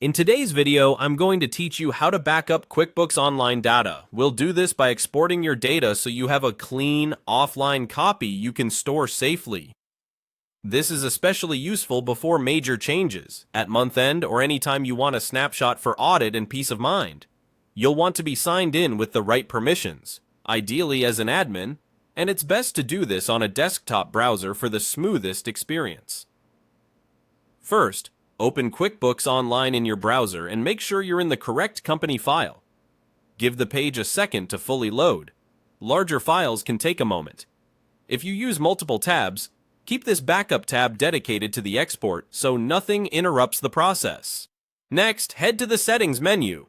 In today's video, I'm going to teach you how to back up QuickBooks Online data. We'll do this by exporting your data so you have a clean, offline copy you can store safely. This is especially useful before major changes, at month end, or anytime you want a snapshot for audit and peace of mind. You'll want to be signed in with the right permissions, ideally as an admin, and it's best to do this on a desktop browser for the smoothest experience. First, open QuickBooks Online in your browser and make sure you're in the correct company file. Give the page a second to fully load. Larger files can take a moment. If you use multiple tabs, keep this backup tab dedicated to the export so nothing interrupts the process. Next, head to the Settings menu.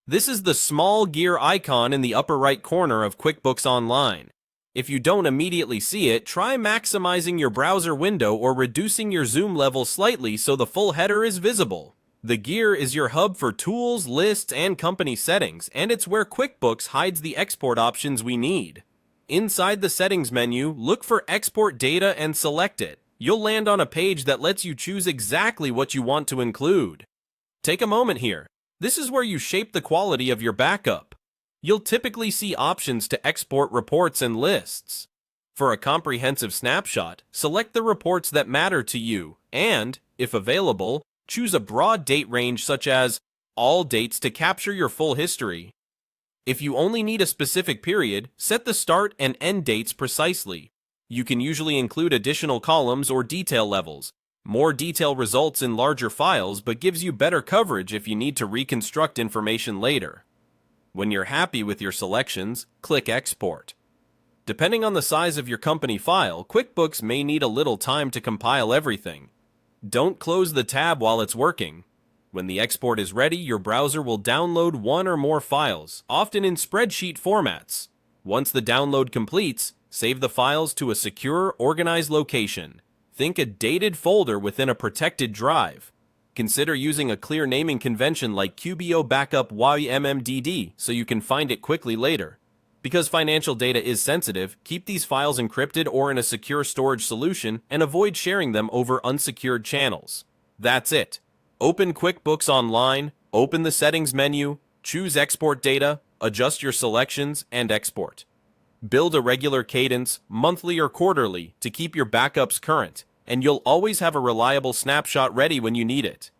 This is the small gear icon in the upper right corner of QuickBooks Online. If you don't immediately see it, try maximizing your browser window or reducing your zoom level slightly so the full header is visible. The gear is your hub for tools, lists, and company settings, and it's where QuickBooks hides the export options we need. Inside the Settings menu, look for Export Data and select it. You'll land on a page that lets you choose exactly what you want to include. Take a moment here. This is where you shape the quality of your backup. You'll typically see options to export reports and lists. For a comprehensive snapshot, select the reports that matter to you and, if available, choose a broad date range such as all dates to capture your full history. If you only need a specific period, set the start and end dates precisely. You can usually include additional columns or detail levels. More detail results in larger files but gives you better coverage if you need to reconstruct information later. When you're happy with your selections, click Export. Depending on the size of your company file, QuickBooks may need a little time to compile everything. Don't close the tab while it's working. When the export is ready, your browser will download one or more files, often in spreadsheet formats. Once the download completes, save the files to a secure, organized location. Think a dated folder within a protected drive. Consider using a clear naming convention like QBO Backup YMMDD so you can find it quickly later. Because financial data is sensitive, keep these files encrypted or in a secure storage solution and avoid sharing them over unsecured channels. That's it. Open QuickBooks Online, open the Settings menu, choose Export Data, adjust your selections, and export. Build a regular cadence, monthly or quarterly, to keep your backups current, and you'll always have a reliable snapshot ready when you need it.